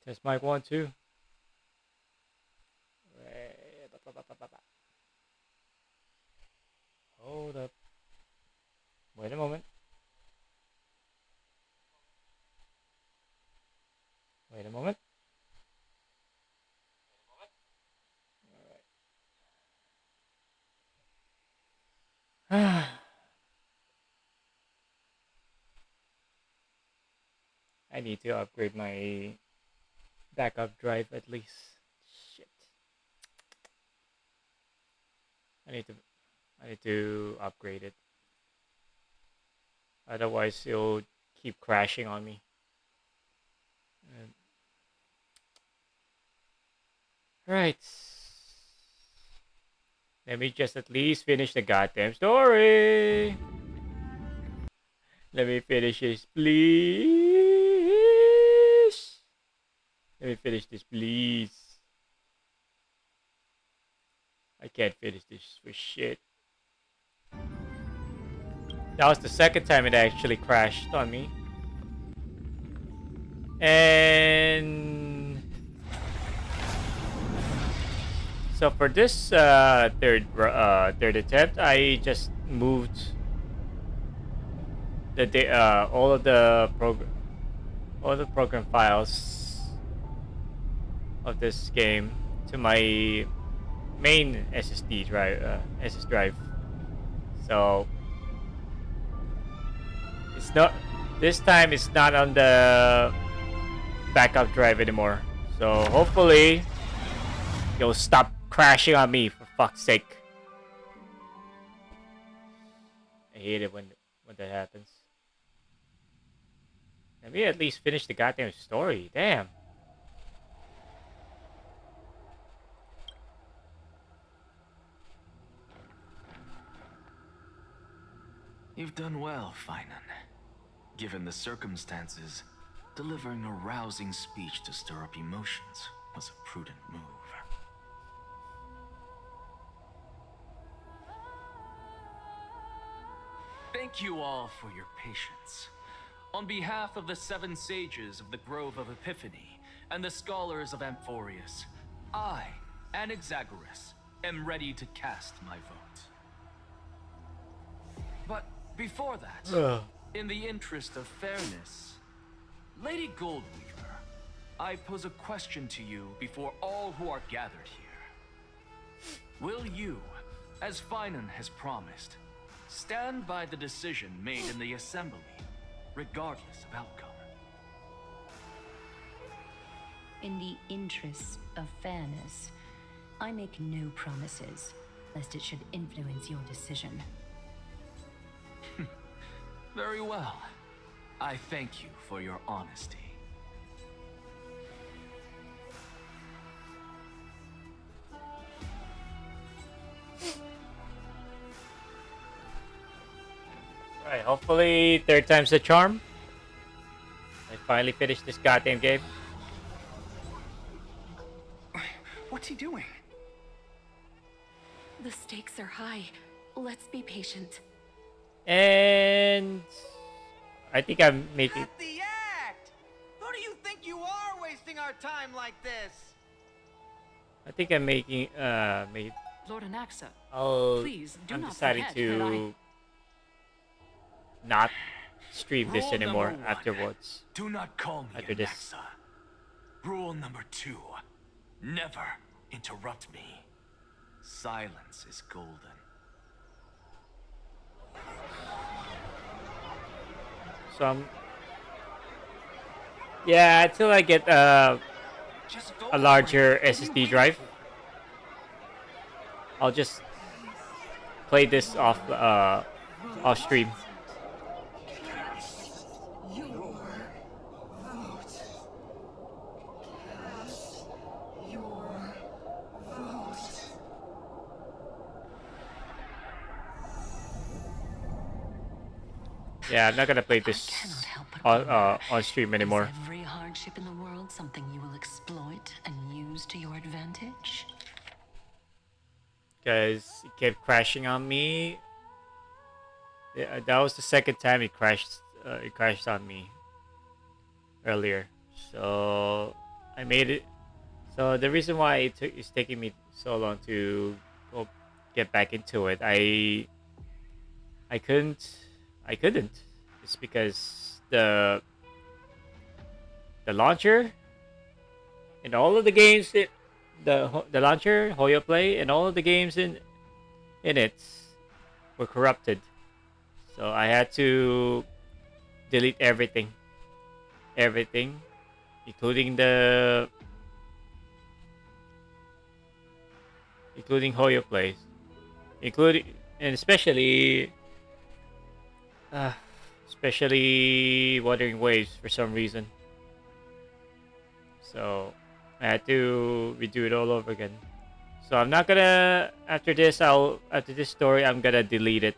Test mic 1, 2. Hold up. Wait a moment. Wait a moment. Alright. I need to upgrade my backup drive at least. Shit. I need to upgrade it. Otherwise it'll keep crashing on me. Right. Let me just at least finish the goddamn story. Let me finish this, please. Let me finish this, please. I can't finish this for shit. That was the second time it actually crashed on me. And so for this third attempt, I just moved all of the program files of this game to my main SSD drive, SS drive. So it's not this time. It's not on the backup drive anymore. So hopefully you'll stop crashing on me, for fuck's sake. I hate it when that happens. Let me at least finish the goddamn story. Damn. You've done well, Finan. Given the circumstances, delivering a rousing speech to stir up emotions was a prudent move. Thank you all for your patience. On behalf of the 7 sages of the Grove of Epiphany and the scholars of Amphorius, I, Anaxagoras, am ready to cast my vote. But before that, in the interest of fairness, Lady Goldweaver, I pose a question to you before all who are gathered here. Will you, as Finan has promised, stand by the decision made in the assembly, regardless of outcome? In the interest of fairness, I make no promises, lest it should influence your decision. Very well. I thank you for your honesty. Alright, hopefully third time's the charm. I finally finished this goddamn game. What's he doing? The stakes are high. Let's be patient. And I think I'm making. Cut the act! Who do you think you are, wasting our time like this? I think I'm making. Lord Anaxa, Oh, please do I'm not deciding forget to not stream this Rule anymore number 1. afterwards. Do not call me After this. Anaxa. Rule number 2. Never interrupt me. Silence is golden. So yeah, until I get a larger SSD drive, I'll just play this off stream. Yeah, I'm not gonna play this on stream anymore. Is every hardship in the world something you will exploit and use to your advantage? Because it kept crashing on me. Yeah, that was the second time it crashed. It crashed on me earlier. So I made it. So the reason why it's taking me so long to go get back into it, I couldn't. It's because the launcher and all of the games the launcher HoYoplay and all of the games in it were corrupted. So I had to delete everything, including including HoYoplay, including and uh, especially Wuthering Waves for some reason. So I had to redo it all over again. So I'm not gonna after this story I'm gonna delete it.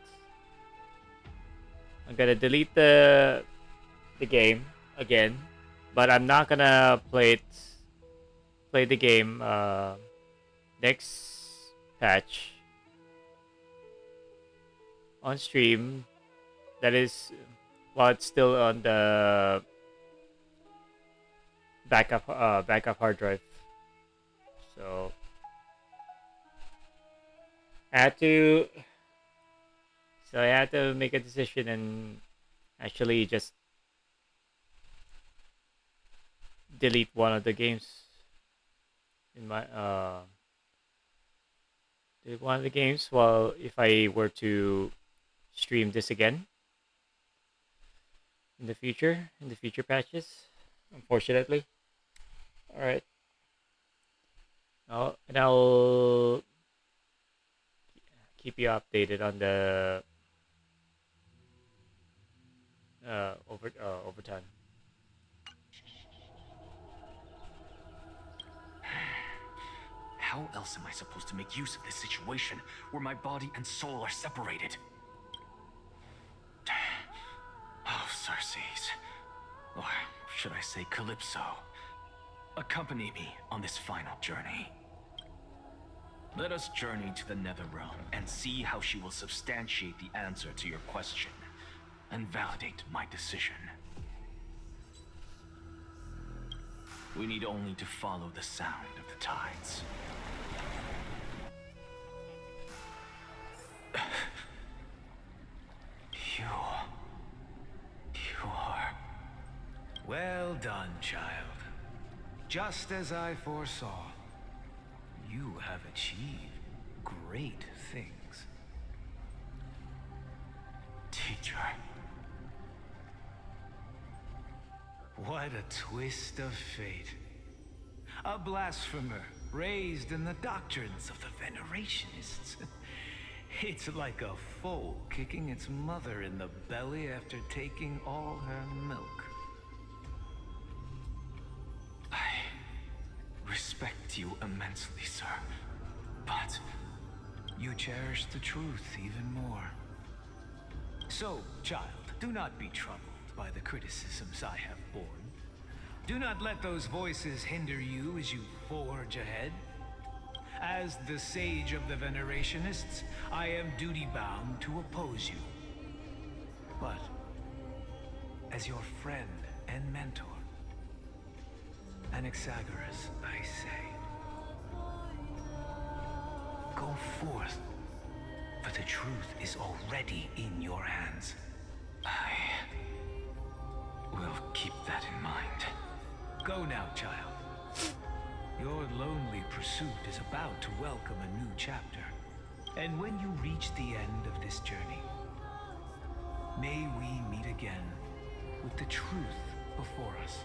I'm gonna delete the game again, but I'm not gonna play the game next patch on stream. That is while it's still on the backup hard drive. So I had to I had to make a decision and actually just delete one of the games in my delete one of the games. Well, if I were to stream this again in the future patches, unfortunately. All right. I'll keep you updated on the overtime. How else am I supposed to make use of this situation where my body and soul are separated? Oh, Circes. Or should I say Calypso? Accompany me on this final journey. Let us journey to the Nether Realm and see how she will substantiate the answer to your question and validate my decision. We need only to follow the sound of the tides. You are... Well done, child. Just as I foresaw, you have achieved great things. Teacher. What a twist of fate. A blasphemer raised in the doctrines of the Venerationists. It's like a foal kicking its mother in the belly after taking all her milk. I respect you immensely, sir. But you cherish the truth even more. So, child, do not be troubled by the criticisms I have borne. Do not let those voices hinder you as you forge ahead. As the sage of the Venerationists, I am duty-bound to oppose you. But as your friend and mentor, Anaxagoras, I say, go forth, for the truth is already in your hands. I will keep that in mind. Go now, child. Your lonely pursuit is about to welcome a new chapter. And when you reach the end of this journey, may we meet again with the truth before us.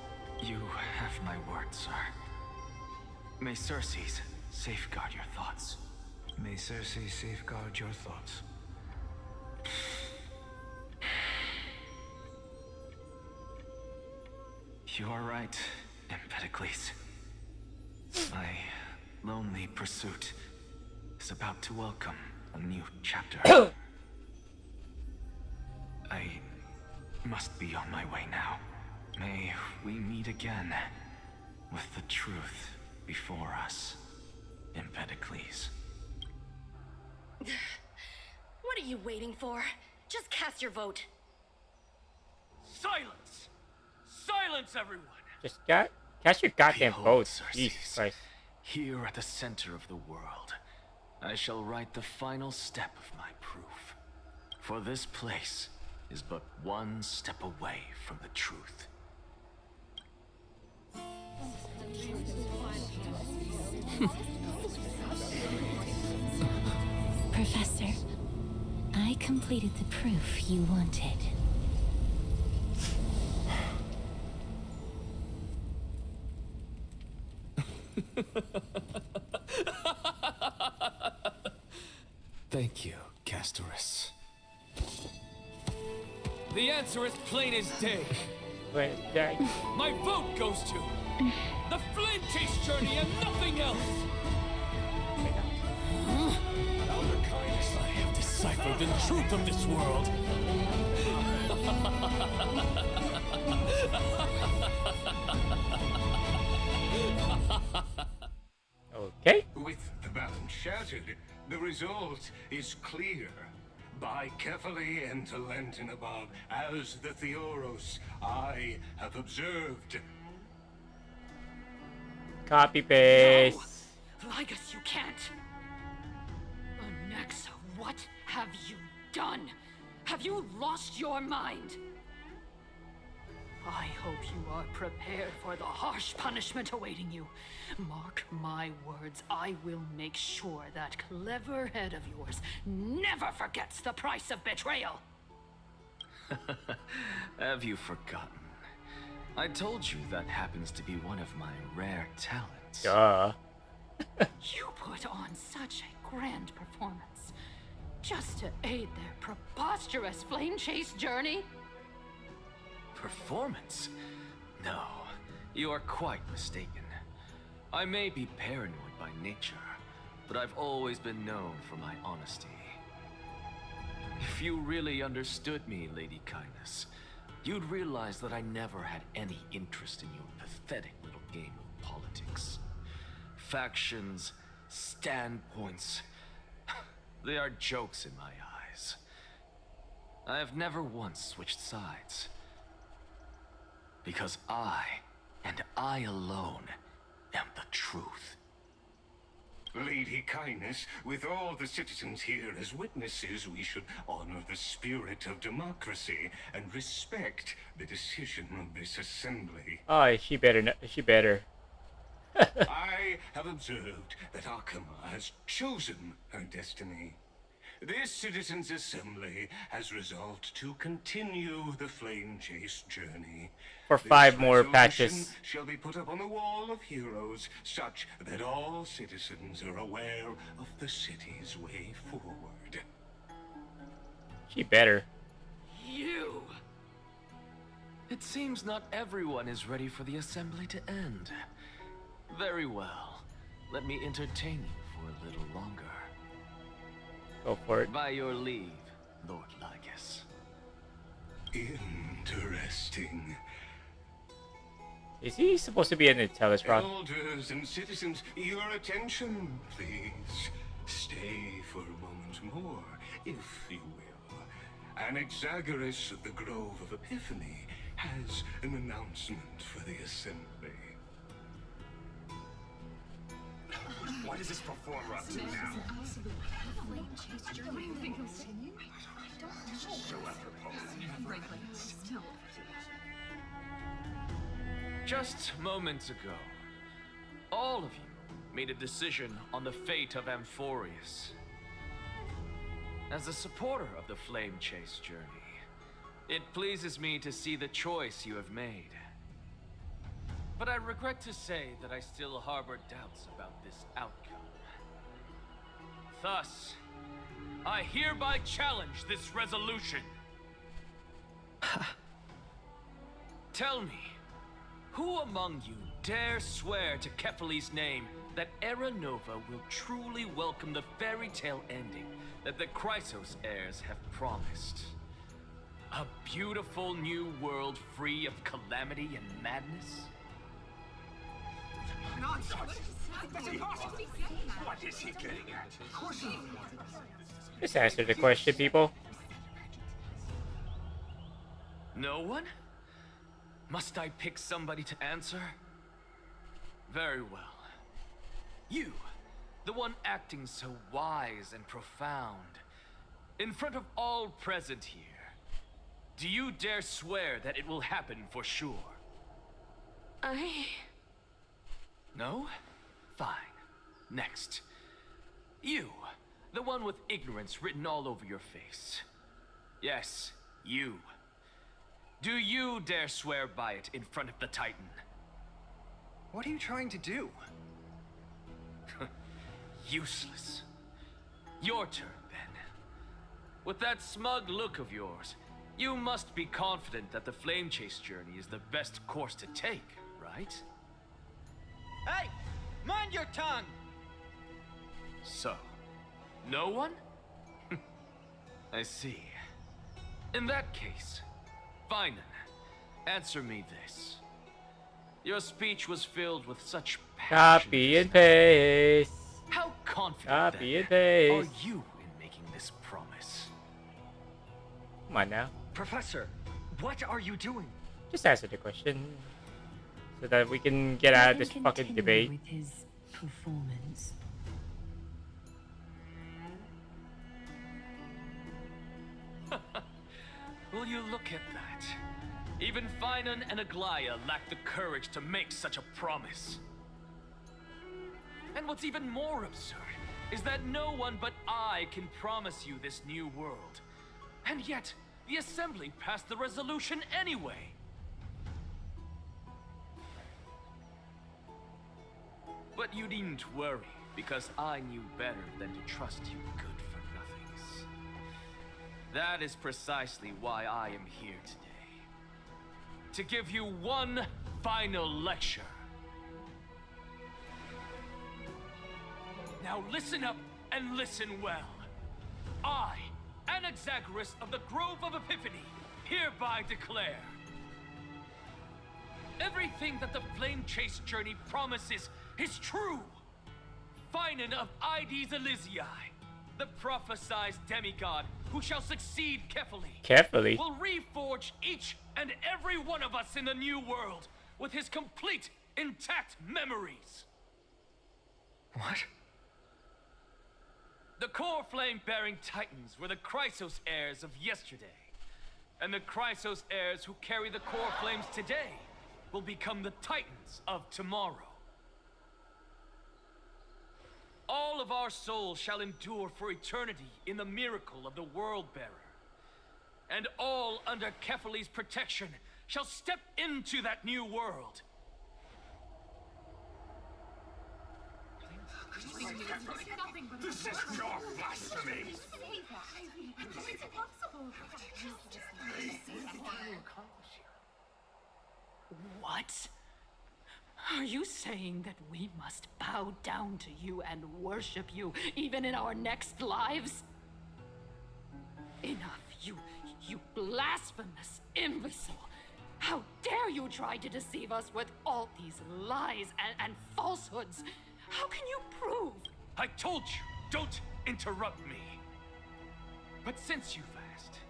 You have my word, sir. May Circes safeguard your thoughts. May Circe safeguard your thoughts. You are right, Empedocles. My lonely pursuit is about to welcome a new chapter. I must be on my way now. May we meet again with the truth before us, Empedocles. What are you waiting for? Just cast your vote. Silence! Silence, everyone! Just Cast your goddamn Behold, vote. Circes, Jesus Christ. here at the center of the world, I shall write the final step of my proof. For this place is but one step away from the truth. Professor, I completed the proof you wanted. Thank you, Castorus. The answer is plain as day. Wait, that... My vote goes to the Flame Chase journey and nothing else. I have deciphered the truth of this world. Okay. With the balance shattered, the result is clear. By carefully enter Lenten above, as the Theoros I have observed. Copy paste. Lygus, you can't. Anaxa, what have you done? Have you lost your mind? I hope you are prepared for the harsh punishment awaiting you. Mark my words, I will make sure that clever head of yours never forgets the price of betrayal. Have you forgotten? I told you that happens to be one of my rare talents. Duh. You put on such a grand performance just to aid their preposterous flame chase journey. Performance? No, you are quite mistaken. I may be paranoid by nature, but I've always been known for my honesty. If you really understood me, Lady Kindness, you'd realize that I never had any interest in your pathetic little game of politics. Factions, standpoints, they are jokes in my eyes. I have never once switched sides. Because I, and I alone, am the truth. Lady Kindness, with all the citizens here as witnesses, we should honor the spirit of democracy and respect the decision of this assembly. Oh, she better. She better. I have observed that Akama has chosen her destiny. This citizens' assembly has resolved to continue the flame chase journey. For This 5 more resolution patches. shall be put up on the wall of heroes, such that all citizens are aware of the city's way forward. She better. You! It seems not everyone is ready for the assembly to end. Very well. Let me entertain you for a little longer. Go for it. By your leave, Lord Lygus. Interesting. Is he supposed to be in the Telestron? Elders and citizens, your attention, please. Stay for a moment more, if you will. Anaxagoras of the Grove of Epiphany has an announcement for the assembly. What is this performer up to now? So apropos. Just moments ago, all of you made a decision on the fate of Amphorius. As a supporter of the Flame Chase journey, it pleases me to see the choice you have made. But I regret to say that I still harbor doubts about this outcome. Thus, I hereby challenge this resolution. Tell me, who among you dare swear to Kephales's name that Era Nova will truly welcome the fairy tale ending that the Chrysos heirs have promised? A beautiful new world free of calamity and madness? What is he getting at? Just answer the question, people. No one? Must I pick somebody to answer? Very well. You, the one acting so wise and profound, in front of all present here, do you dare swear that it will happen for sure? No? Fine. Next. You, the one with ignorance written all over your face. Yes, you. Do you dare swear by it in front of the Titan? What are you trying to do? Useless. Your turn, then. With that smug look of yours, you must be confident that the Flame Chase journey is the best course to take, right? Hey! Mind your tongue! So, no one? I see. In that case, Finan, answer me this. Your speech was filled with such passion. Copy and paste. How confident Copy then and paste. are you in making this promise? Come on now. Professor, what are you doing? Just answer the question. So that we can get out of this fucking debate. With his performance. Will you look at that? Even Finan and Aglaya lack the courage to make such a promise. And what's even more absurd is that no one but I can promise you this new world. And yet, the Assembly passed the resolution anyway. But you needn't worry, because I knew better than to trust you good-for-nothings. That is precisely why I am here today. To give you one final lecture. Now listen up and listen well. I, Anaxagoras of the Grove of Epiphany, hereby declare everything that the Flame Chase journey promises is true. Finan of Ides Elysiae, the prophesied demigod who shall succeed Carefully. will reforge each and every one of us in the new world with his complete, intact memories. What? The core flame-bearing titans were the Chrysos heirs of yesterday. And the Chrysos heirs who carry the core flames today will become the titans of tomorrow. All of our souls shall endure for eternity in the miracle of the World-Bearer. And all under Kefali's protection shall step into that new world. This is your blasphemy! It's impossible. What? Are you saying that we must bow down to you and worship you even in our next lives? Enough, you blasphemous imbecile! How dare you try to deceive us with all these lies and falsehoods? How can you prove? I told you, don't interrupt me. But since you've asked,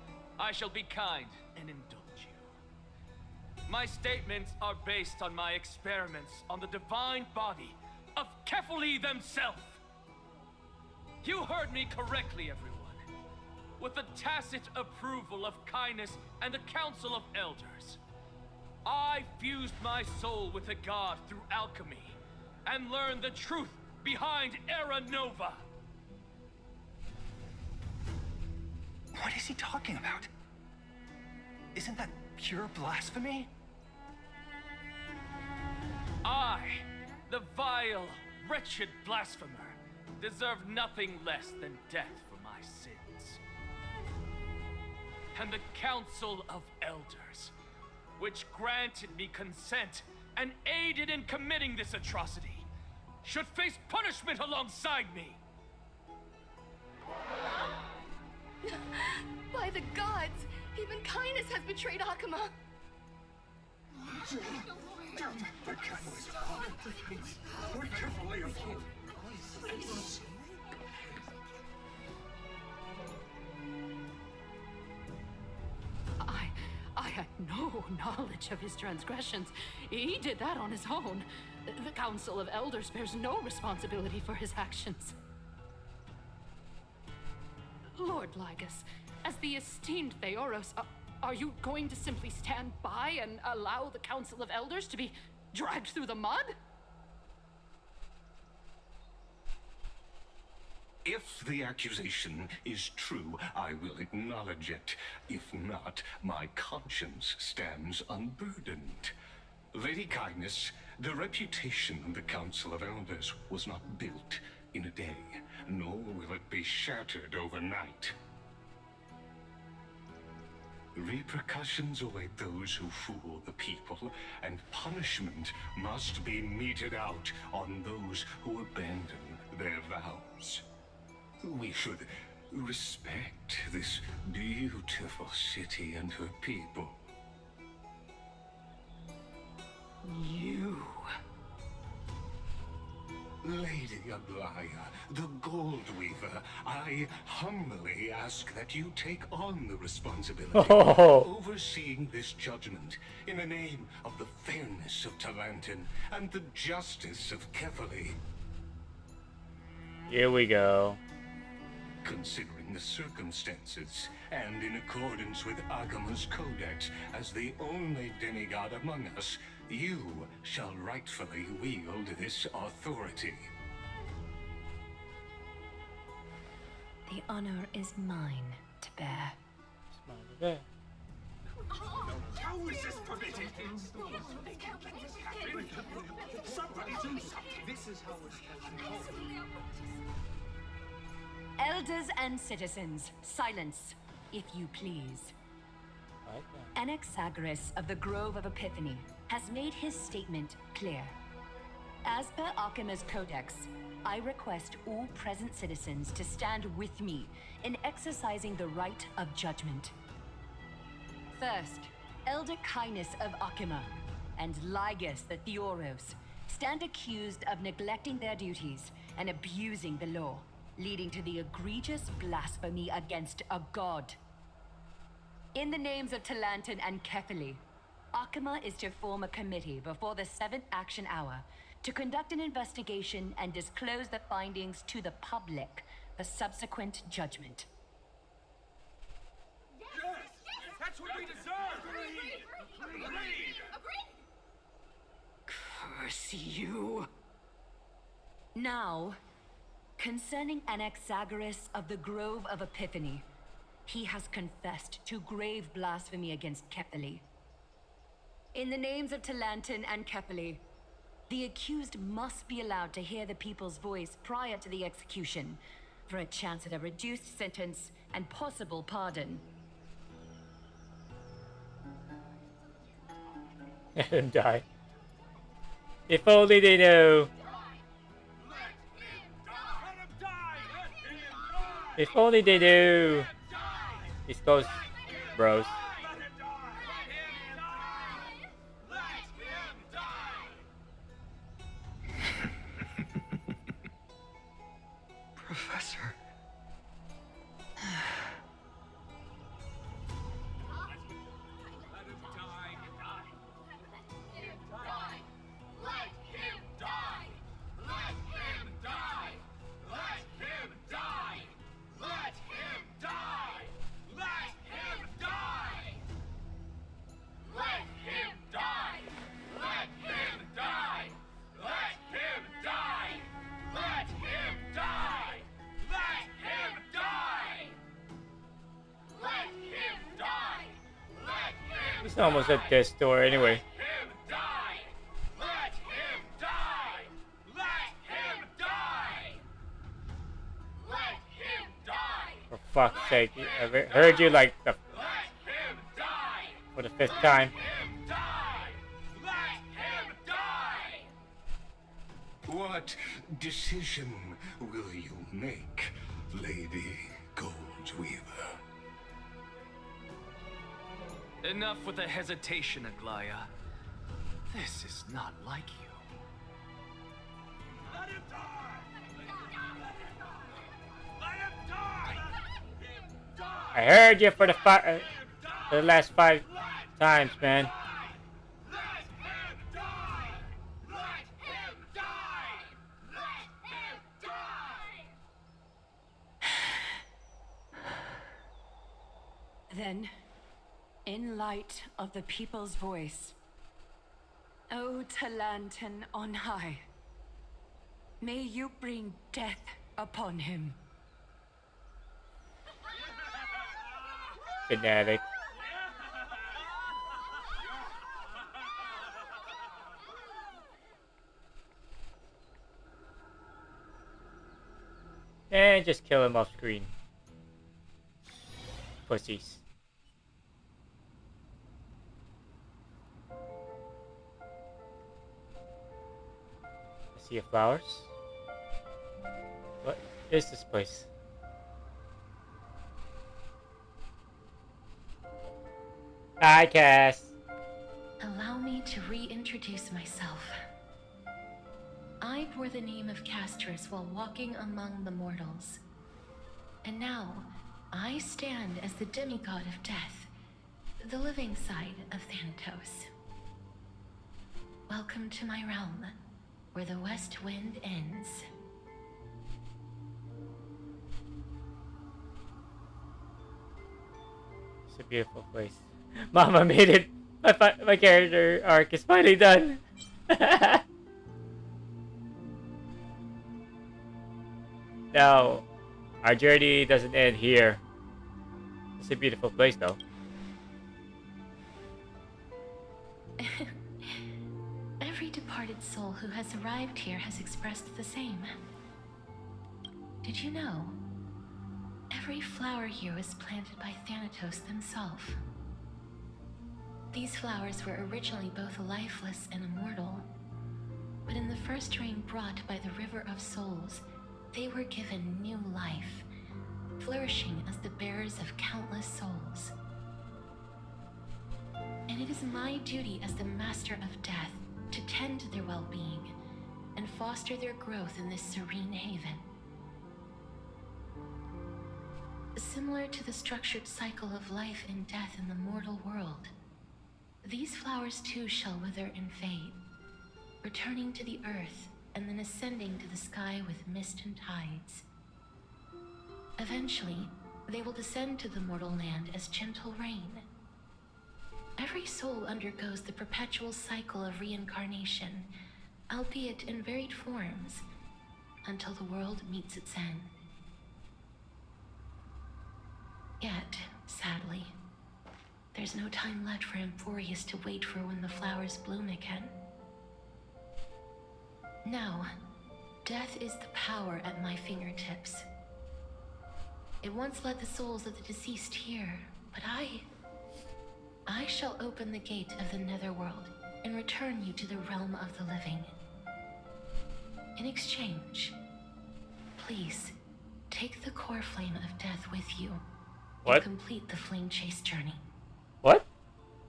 I shall be kind and indulge you. My statements are based on my experiments on the divine body of Kefali themselves. You heard me correctly, everyone. With the tacit approval of Kindness and the Council of Elders, I fused my soul with the god through alchemy and learned the truth behind Era Nova. What is he talking about? Isn't that pure blasphemy? I, the vile, wretched blasphemer, deserve nothing less than death for my sins. And the Council of Elders, which granted me consent and aided in committing this atrocity, should face punishment alongside me. By the gods, even Kindness has betrayed Akuma. The catalyst. We're carefully afloat. I had no knowledge of his transgressions. He did that on his own. The Council of Elders bears no responsibility for his actions. Lord Lygus, as the esteemed Theoros, are you going to simply stand by and allow the Council of Elders to be dragged through the mud? If the accusation is true, I will acknowledge it. If not, my conscience stands unburdened. Lady Kindness, the reputation of the Council of Elders was not built in a day, nor will it be shattered overnight. Repercussions await those who fool the people, and punishment must be meted out on those who abandon their vows. We should respect this beautiful city and her people. You... Lady Aglaya, the Gold Weaver, I humbly ask that you take on the responsibility of overseeing this judgment in the name of the fairness of Talantin and the justice of Kefali. Here we go. Considering the circumstances, and in accordance with Agama's codex, as the only demigod among us, you shall rightfully wield this authority. The honor is mine to bear. How is this permitted? Somebody do something. This is how it's supposed to be. Elders and citizens, silence, if you please. Anaxagoras of the Grove of Epiphany has made his statement clear. As per Akima's codex, I request all present citizens to stand with me in exercising the right of judgment. First, Elder Kindness of Akima and Lygus the Theoros stand accused of neglecting their duties and abusing the law, leading to the egregious blasphemy against a god. In the names of Talantin and Kefali, Akima is to form a committee before the 7th action hour to conduct an investigation and disclose the findings to the public for subsequent judgment. Yes! That's what we deserve! Agreed! Curse you! Now, concerning Anaxagoras of the Grove of Epiphany, he has confessed to grave blasphemy against Kefali. In the names of Talantin and Kefali, the accused must be allowed to hear the people's voice prior to the execution, for a chance at a reduced sentence and possible pardon. Let him die. If only they know. If only they knew. East Coast bros. Professor. He's almost at death's door anyway. For fuck's sake, I've heard you like the for the 5th time. What decision will you make, Lady Goldweaver? Enough with the hesitation, Aglaya. This is not like you. Let him die! Let him die! I heard you for the last 5 times, man. Let him die! Let him Then, in light of the people's voice, O Talantan on high, may you bring death upon him. Fanatic. And just kill him off screen. Pussies. A sea of flowers? What is this place? Hi, Cass. Allow me to reintroduce myself. I bore the name of Castrus while walking among the mortals. And now, I stand as the demigod of death, the living side of Thanatos. Welcome to my realm, where the west wind ends. It's a beautiful place. Mama made it! My character arc is finally done! Now, our journey doesn't end here. It's a beautiful place though. Every departed soul who has arrived here has expressed the same. Did you know? Every flower here was planted by Thanatos themselves. These flowers were originally both lifeless and immortal, but in the first rain brought by the River of Souls, they were given new life, flourishing as the bearers of countless souls. And it is my duty as the Master of Death to tend to their well-being and foster their growth in this serene haven. Similar to the structured cycle of life and death in the mortal world, these flowers too shall wither and fade, returning to the earth and then ascending to the sky with mist and tides. Eventually, they will descend to the mortal land as gentle rain. Every soul undergoes the perpetual cycle of reincarnation, albeit in varied forms, until the world meets its end. Yet, sadly, there's no time left for Amphorius to wait for when the flowers bloom again. Now, death is the power at my fingertips. It once led the souls of the deceased here, but I shall open the gate of the netherworld and return you to the realm of the living. In exchange, please, take the core flame of death with you. What? And complete the flame chase journey. What?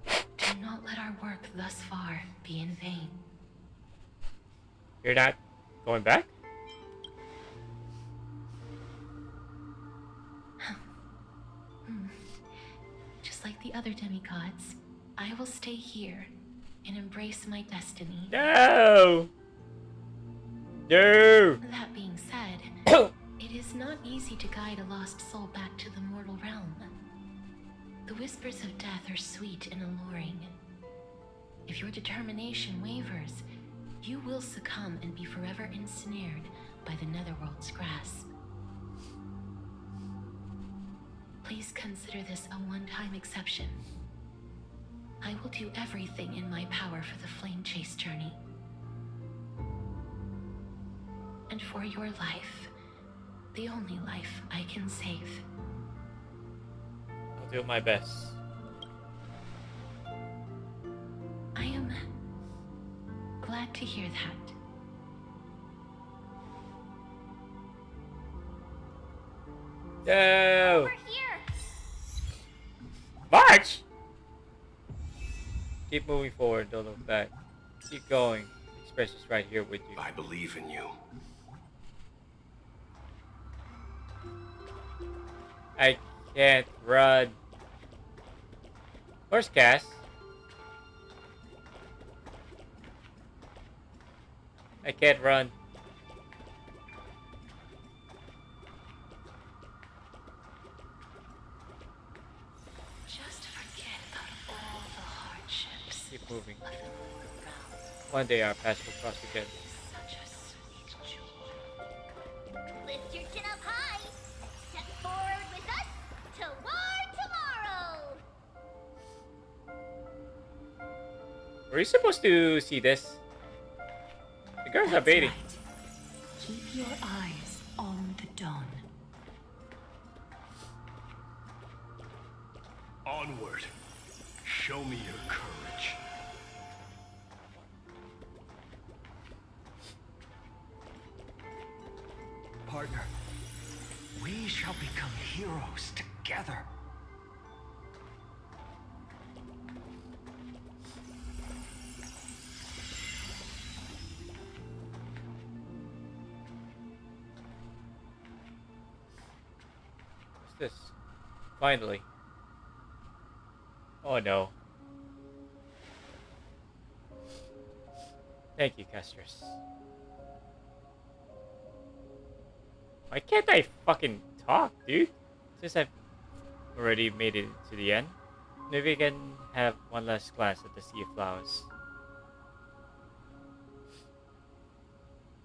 Do not let our work thus far be in vain. You're not going back? Just like the other demigods, I will stay here and embrace my destiny. No! No! That being said, it is not easy to guide a lost soul back to the mortal realm. The whispers of death are sweet and alluring. If your determination wavers, you will succumb and be forever ensnared by the netherworld's grasp. Please consider this a one-time exception. I will do everything in my power for the flame chase journey. And for your life, the only life I can save. I'll do my best. I am glad to hear that. No! Over here. March! Keep moving forward, don't look back. Keep going. Express is right here with you. I believe in you. I can't run. Where's Cass? I can't run. moving. One day our paths will cross again. Such a sweet jewel. Lift your chin up high. Step forward with us toward tomorrow. Were you supposed to see this? The girls are That's baiting. right. Keep your eyes on the dawn. Onward. Show me your courage. Partner, we shall become heroes together. What's this? Finally. Oh no. Thank you, casters. Why can't I fucking talk, dude? Since I've already made it to the end. Maybe I can have one last glance at the Sea of Flowers.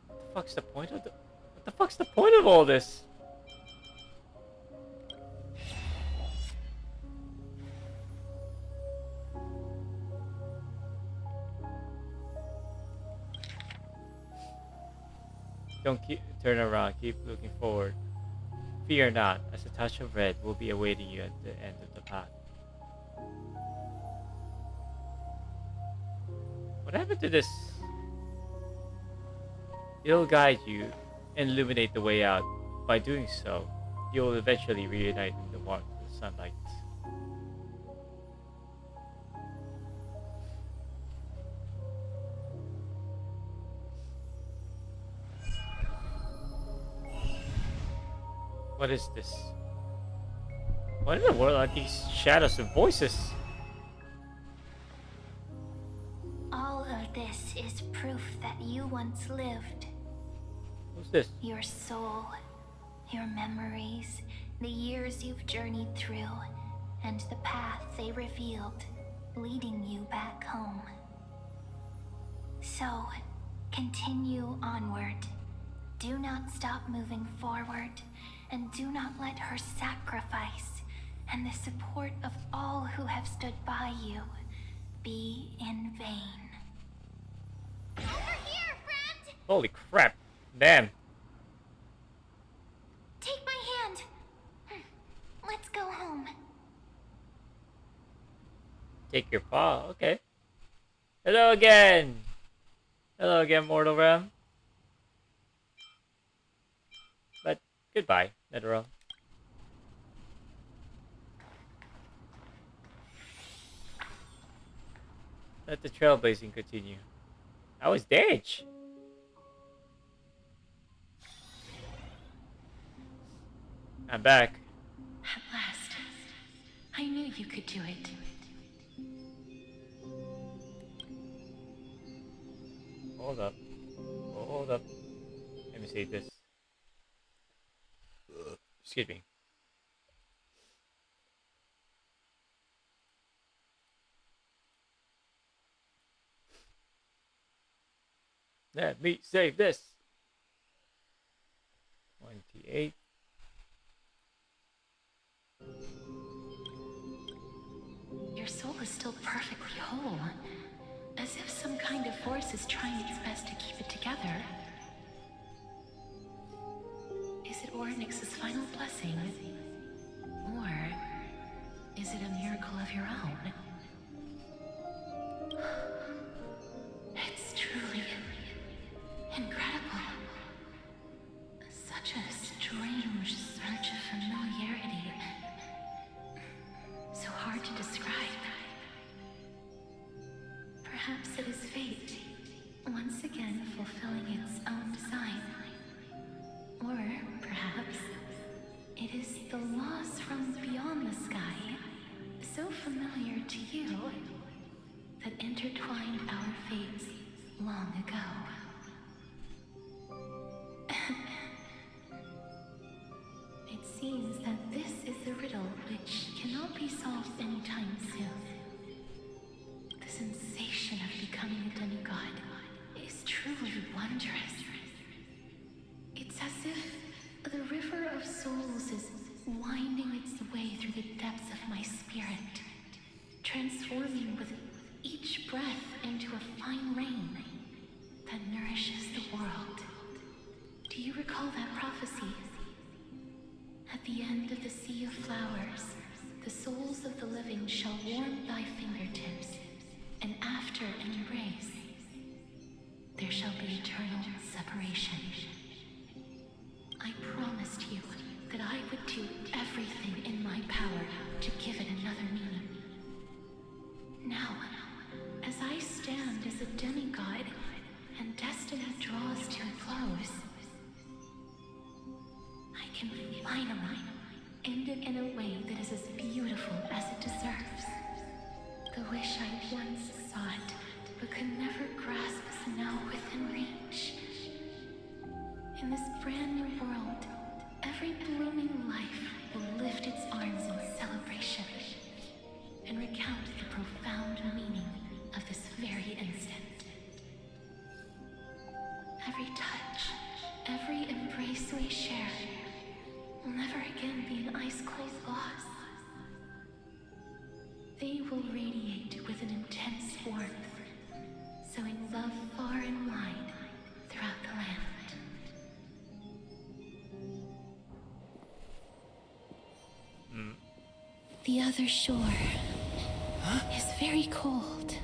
What the fuck's the point of what the fuck's the point of all this? Don't turn around, keep looking forward. Fear not, as a touch of red will be awaiting you at the end of the path. What happened to this? It'll guide you and illuminate the way out. By doing so, you'll eventually reunite in the warmth of the sunlight. What is this? What in the world are these shadows and voices? All of this is proof that you once lived. Who's this? Your soul, your memories, the years you've journeyed through, and the path they revealed, leading you back home. So, continue onward. Do not stop moving forward, and do not let her sacrifice and the support of all who have stood by you be in vain. Over here, friend! Holy crap. Damn. Take my hand. Let's go home. Take your paw. Okay. Hello again. Hello again, mortal realm. But goodbye, Netherrealm. Let the trailblazing continue. That was Dage. I'm back. At last. I knew you could do it. Hold up. Hold up. Let me see this. Excuse me. Let me save this. 28. Your soul is still perfectly whole. As if some kind of force is trying its best to keep it together. Is it Ornyx's final blessing? Or is it a miracle of your own? It's truly incredible. Such a strange surge of familiarity. So hard to describe. Perhaps it is fate, once again fulfilling its own design. Or perhaps it is the laws from beyond the sky, so familiar to you, that intertwined our fates long ago. It seems that this is a riddle which cannot be solved anytime soon. The sensation souls is winding its way through the depths of my spirit, transforming with each breath into a fine rain that nourishes the world. Do you recall that prophecy? At the end of the sea of flowers, the souls of the living shall warm thy fingertips, and after an embrace, there shall be eternal separation. I promised you that I would do everything in my power to give it another meaning. Now, as I stand as a demigod and destiny draws to a close, I can finally end it in a way that is as beautiful as it deserves. The wish I once sought, but could never grasp is now within reach. In this brand new world, every blooming life will lift its arms in celebration and recount the profound meaning of this very instant. Every touch, every embrace we share will never again be an ice-cold loss. They will radiate with an intense warmth, sowing love far and wide throughout the land. The other shore is very cold.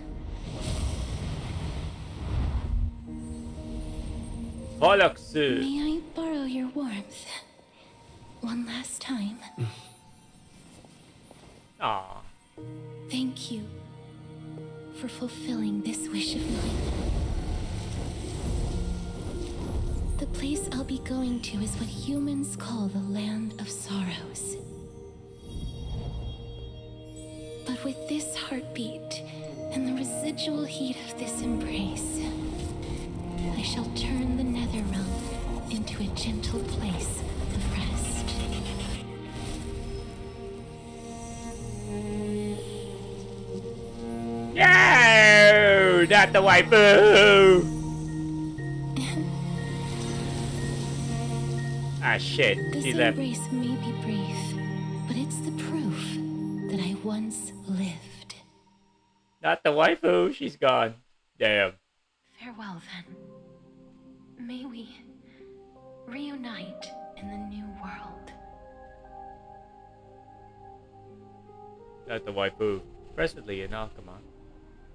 Bollocks. May I borrow your warmth one last time? Aw. Thank you for fulfilling this wish of mine. The place I'll be going to is what humans call the Land of Sorrows. But with this heartbeat and the residual heat of this embrace, I shall turn the nether realm into a gentle place of rest. No! Not the waifu! Ah, shit. This She left. embrace may be brief, but it's the proof that I once lived. Not the waifu. She's gone. Damn. Farewell, then. May we reunite in the new world. Not the waifu. Presently in Alchema.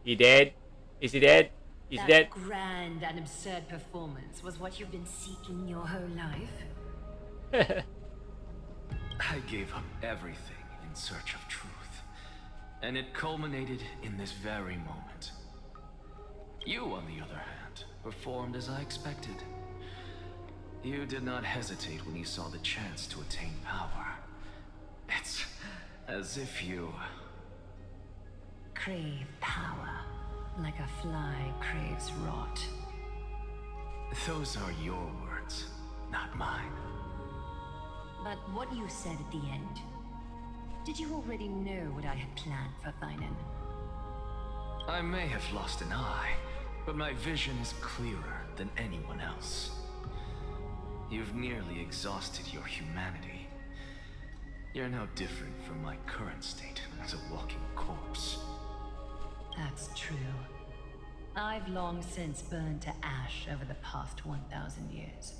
He dead? Is he dead? He's that dead. Grand and absurd performance was what you've been seeking your whole life? I gave up everything in search of truth, and it culminated in this very moment. You, on the other hand, performed as I expected. You did not hesitate when you saw the chance to attain power. It's as if you Crave power, like a fly craves rot. Those are your words, not mine. But what you said at the end, did you already know what I had planned for Thinen? I may have lost an eye, but my vision is clearer than anyone else. You've nearly exhausted your humanity. You're now different from my current state as a walking corpse. That's true. I've long since burned to ash over the past 1,000 years.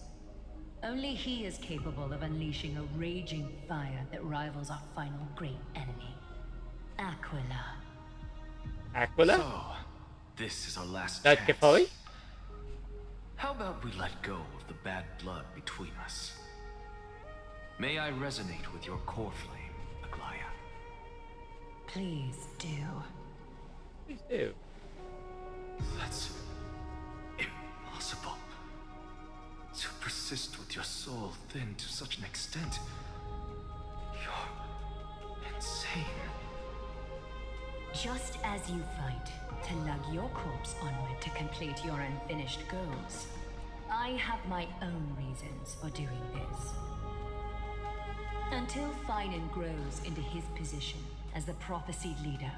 Only he is capable of unleashing a raging fire that rivals our final great enemy, Aquila. Aquila? So, this is our last That chance. Kefali? How about we let go of the bad blood between us? May I resonate with your core flame, Aglaya? Please do. Please do. That's impossible. To persist with your soul thinned to such an extent. You're insane. Just as you fight to lug your corpse onward to complete your unfinished goals, I have my own reasons for doing this. Until Thinen grows into his position as the prophesied leader,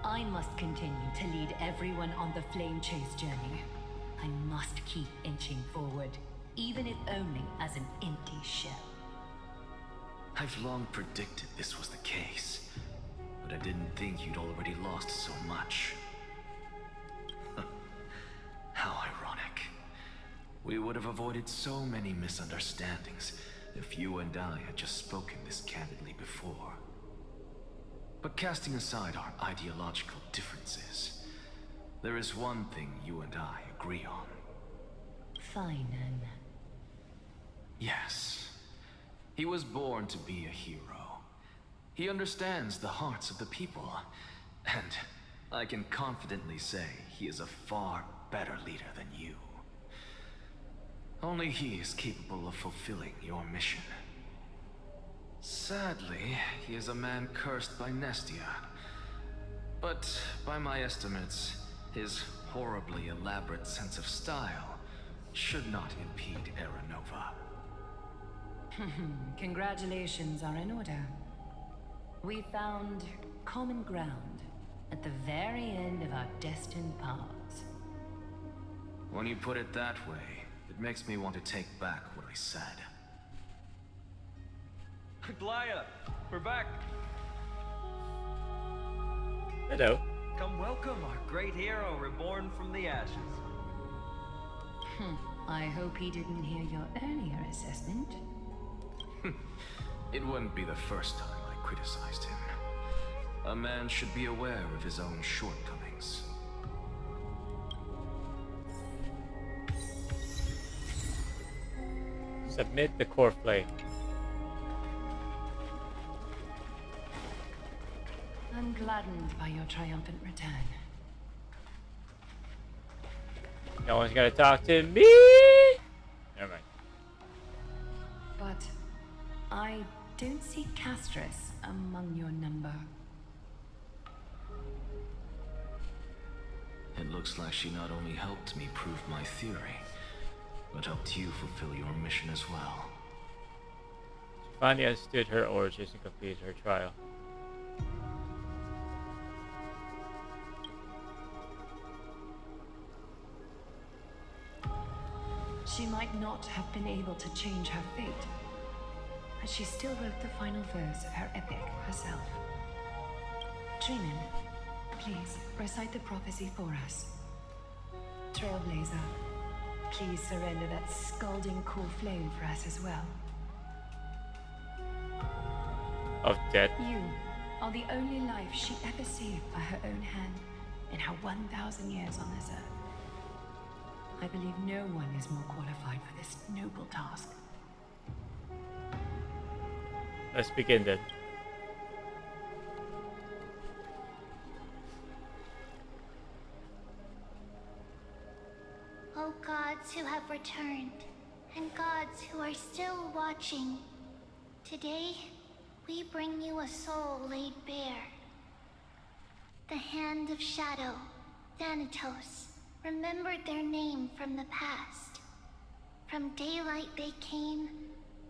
I must continue to lead everyone on the flame chase journey. I must keep inching forward, even if only as an empty shell. I've long predicted this was the case, but I didn't think you'd already lost so much. How ironic. We would have avoided so many misunderstandings if you and I had just spoken this candidly before. But casting aside our ideological differences, there is one thing you and I agree on. Fine, then. Yes. He was born to be a hero. He understands the hearts of the people, and I can confidently say he is a far better leader than you. Only he is capable of fulfilling your mission. Sadly, he is a man cursed by Nestia. But by my estimates, his horribly elaborate sense of style should not impede Aranova. Congratulations are in order. We found common ground at the very end of our destined paths. When you put it that way, it makes me want to take back what I said. Glaya, we're back. Hello. Come welcome our great hero reborn from the ashes. I hope he didn't hear your earlier assessment. It wouldn't be the first time I criticized him. A man should be aware of his own shortcomings. Submit the core flame. I'm gladdened by your triumphant return. No one's gonna talk to me. Never mind. But I don't see Castris among your number. It looks like she not only helped me prove my theory, but helped you fulfill your mission as well. She finally understood her origins and completed her trial. She might not have been able to change her fate, but she still wrote the final verse of her epic herself. Trinan, please recite the prophecy for us. Trailblazer, please surrender that scalding cool flame for us as well. Of death. You are the only life she ever saved by her own hand in her 1,000 years on this earth. I believe no one is more qualified for this noble task. Let's begin then. O gods who have returned, and gods who are still watching, today we bring you a soul laid bare. The hand of shadow, Thanatos, remembered their name from the past. From daylight they came,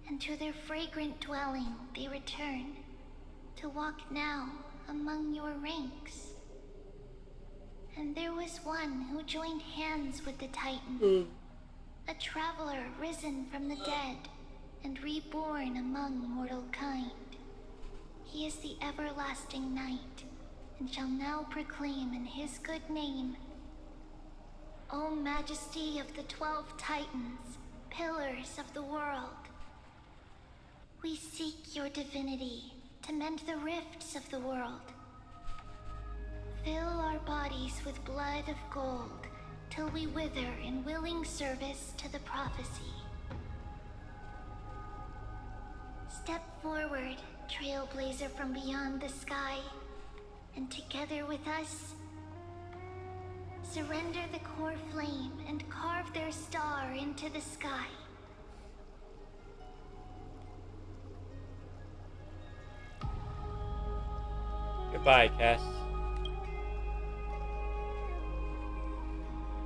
and to their fragrant dwelling they return, to walk now among your ranks. And there was one who joined hands with the Titan, a traveler risen from the dead and reborn among mortal kind. He is the everlasting night, and shall now proclaim in his good name, O Majesty of the 12 Titans, pillars of the world, we seek your divinity to mend the rifts of the world. Fill our bodies with blood of gold till we wither in willing service to the prophecy. Step forward, trailblazer from beyond the sky, and together with us, surrender the core flame and carve their star into the sky. Goodbye, Cass.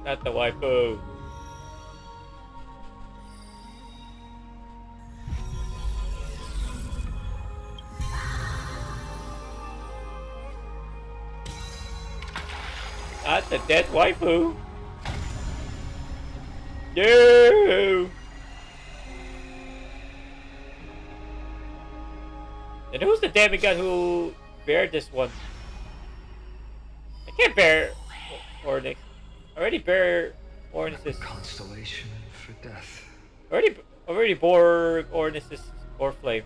Not the waifu. Not the dead waifu. No. demigod who bear this one. I can't bear Ornix. I already bear Ornix's. Constellation for death. Already bore Ornix's core flame.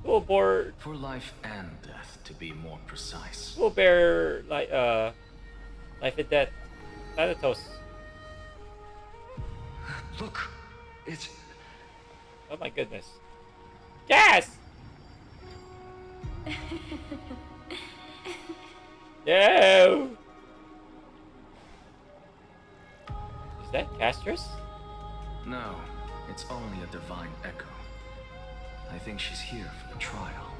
Who will bore? For life and death, to be more precise. Who will bear like life and death? Thanatos. Look, it's. Oh my goodness. Yes! No! Is that Castrus? No, it's only a divine echo. I think she's here for the trial.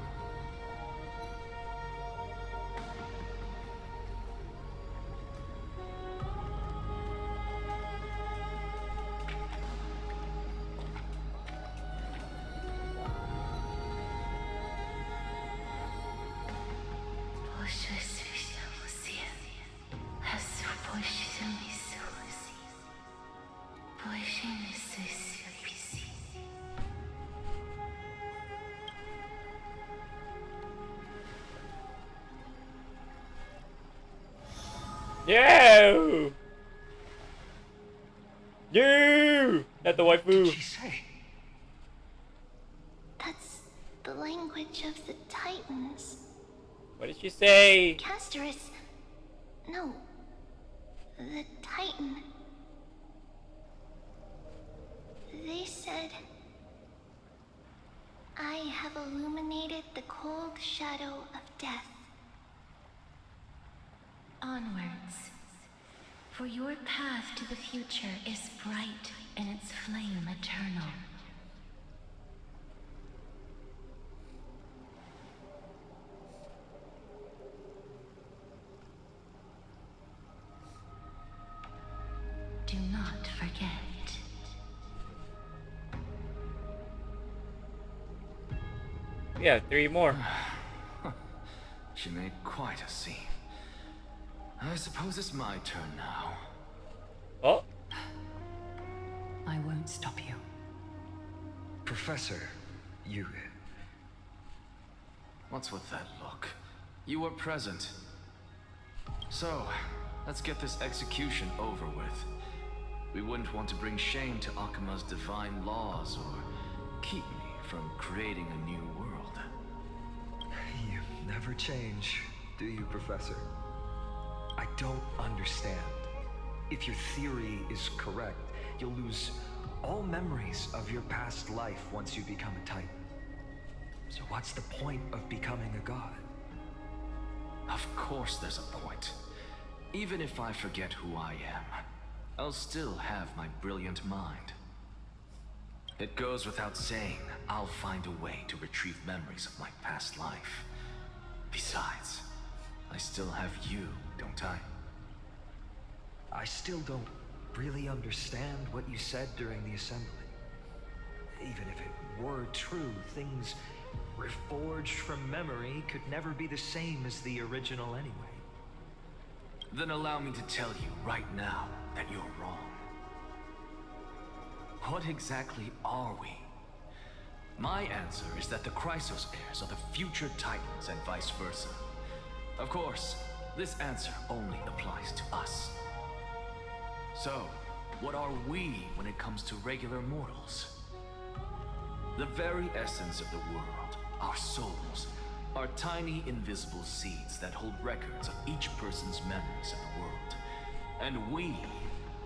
No! No! Not the waifu. What did she say? That's the language of the Titans. What did she say? Castorus. No. The Titan. They said, I have illuminated the cold shadow of death. Onwards. For your path to the future is bright and its flame eternal. Do not forget. We have 3 more. She made quite a scene. I suppose it's my turn now. Oh. I won't stop you. Professor, you. What's with that look? You were present. So, let's get this execution over with. We wouldn't want to bring shame to Akima's divine laws or keep me from creating a new world. You never change, do you, Professor? I don't understand. If your theory is correct, you'll lose all memories of your past life once you become a Titan. So what's the point of becoming a god? Of course there's a point. Even if I forget who I am, I'll still have my brilliant mind. It goes without saying, I'll find a way to retrieve memories of my past life. Besides, I still have you, don't I? I still don't really understand what you said during the assembly. Even if it were true, things reforged from memory could never be the same as the original anyway. Then allow me to tell you right now that you're wrong. What exactly are we? My answer is that the Chrysos heirs are the future Titans and vice versa. Of course, this answer only applies to us. So, what are we when it comes to regular mortals? The very essence of the world, our souls, are tiny invisible seeds that hold records of each person's memories of the world. And we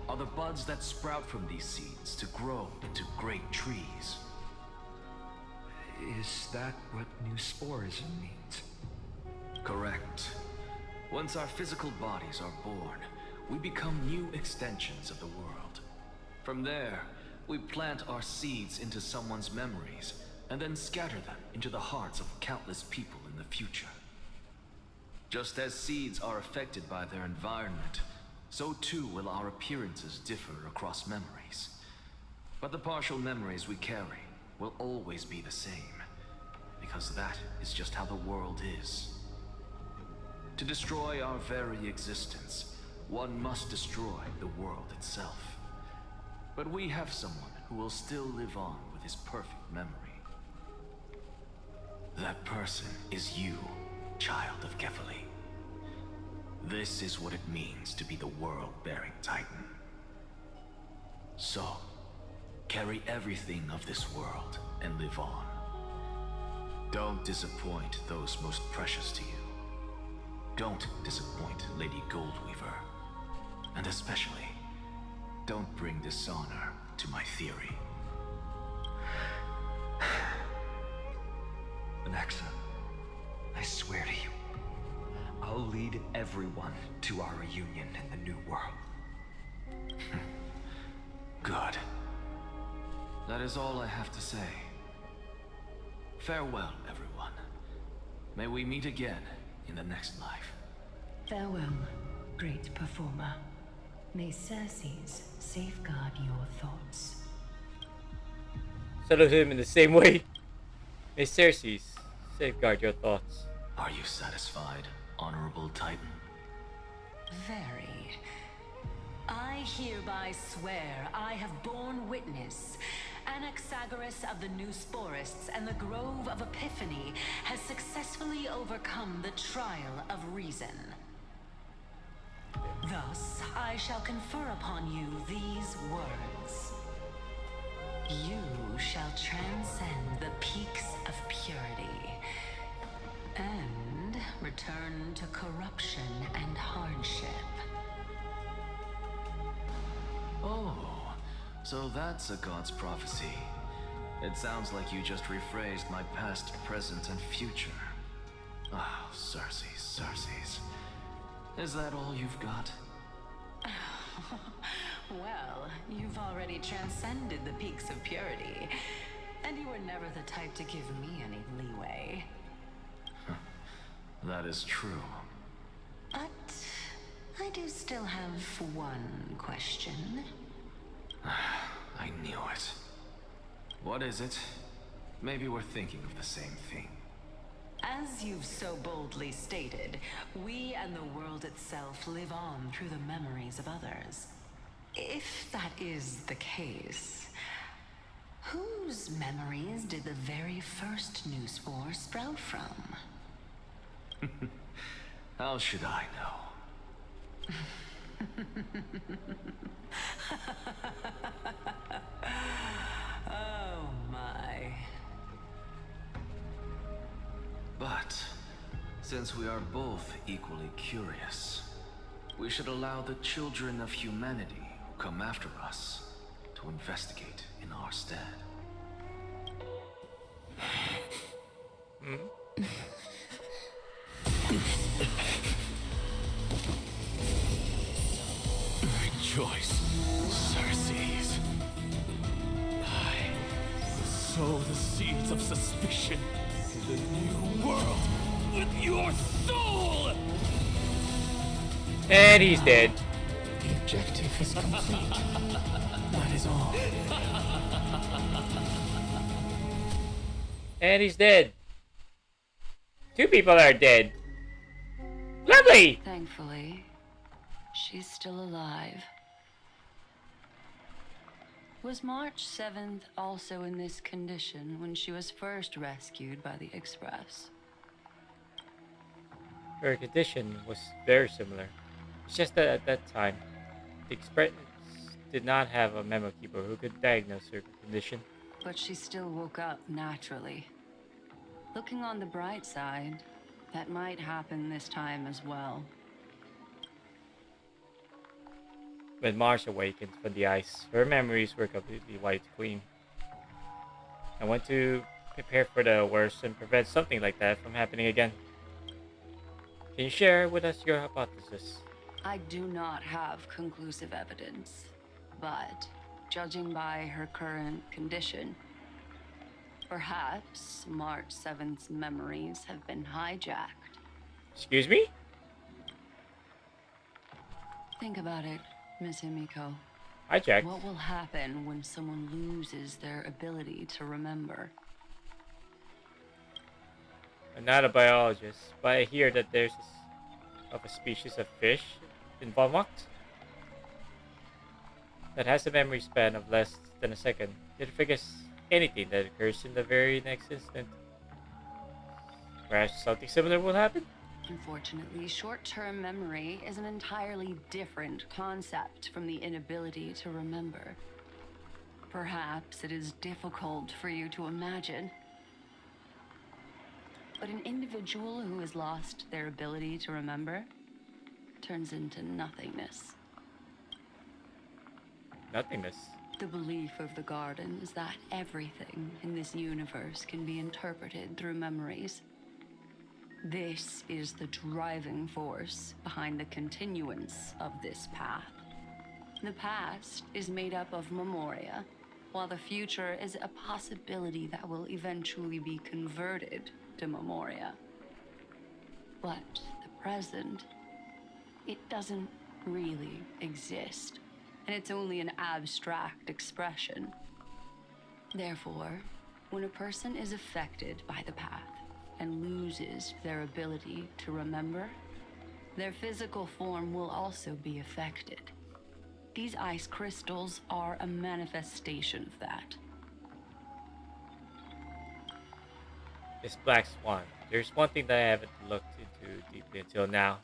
are the buds that sprout from these seeds to grow into great trees. Is that what new sporism means? Correct. Once our physical bodies are born, we become new extensions of the world. From there, we plant our seeds into someone's memories, and then scatter them into the hearts of countless people in the future. Just as seeds are affected by their environment, so too will our appearances differ across memories. But the partial memories we carry will always be the same, because that is just how the world is. To destroy our very existence, one must destroy the world itself. But we have someone who will still live on with his perfect memory. That person is you, child of Kefali. This is what it means to be the world-bearing Titan. So, carry everything of this world and live on. Don't disappoint those most precious to you. Don't disappoint Lady Goldweaver. And especially, don't bring dishonor to my theory. Alexa, I swear to you, I'll lead everyone to our reunion in the new world. Good. That is all I have to say. Farewell, everyone. May we meet again in the next life. Farewell, great performer. May Cersei's safeguard your thoughts. Salute him in the same way. May Cersei's safeguard your thoughts. Are you satisfied, Honorable Titan? Very. I hereby swear I have borne witness. Anaxagoras of the New Sporists and the Grove of Epiphany has successfully overcome the trial of reason. Thus, I shall confer upon you these words. You shall transcend the peaks of purity and return to corruption and hardship. Oh, so that's a god's prophecy. It sounds like you just rephrased my past, present, and future. Ah, oh, Cersei's. Is that all you've got? Well, you've already transcended the peaks of purity, and you were never the type to give me any leeway. That is true. But I do still have one question. I knew it. What is it? Maybe we're thinking of the same thing. As you've so boldly stated, we and the world itself live on through the memories of others. If that is the case, whose memories did the very first new spore sprout from? How should I know? Oh my. But, since we are both equally curious, we should allow the children of humanity who come after us to investigate in our stead. Rejoice, Cersei's. I sow the seeds of suspicion in the new world with your soul! And he's dead. The objective is complete. That is all. And he's dead. Two people are dead. Lovely! Thankfully, she's still alive. Was March 7th also in this condition when she was first rescued by the Express? Her condition was very similar. It's just that at that time, the Express did not have a memo keeper who could diagnose her condition. But she still woke up naturally. Looking on the bright side, that might happen this time as well. When Mars awakened from the ice, her memories were completely wiped clean. I want to prepare for the worst and prevent something like that from happening again. Can you share with us your hypothesis? I do not have conclusive evidence, but judging by her current condition, perhaps March 7th's memories have been hijacked. Excuse me? Think about it, Miss Himiko. Hijacked? What will happen when someone loses their ability to remember? I'm not a biologist, but I hear that there's a species of fish in Valmont that has a memory span of less than a second. It forgets anything that occurs in the very next instant. perhaps something similar will happen? Unfortunately, short-term memory is an entirely different concept from the inability to remember. Perhaps it is difficult for you to imagine, but an individual who has lost their ability to remember turns into nothingness. Nothingness. The belief of the Garden is that everything in this universe can be interpreted through memories. This is the driving force behind the continuance of this path. The past is made up of memoria, while the future is a possibility that will eventually be converted to memoria. But the present, it doesn't really exist, and it's only an abstract expression. Therefore, when a person is affected by the path and loses their ability to remember, their physical form will also be affected. These ice crystals are a manifestation of that. This Black Swan. There's one thing that I haven't looked into deeply until now.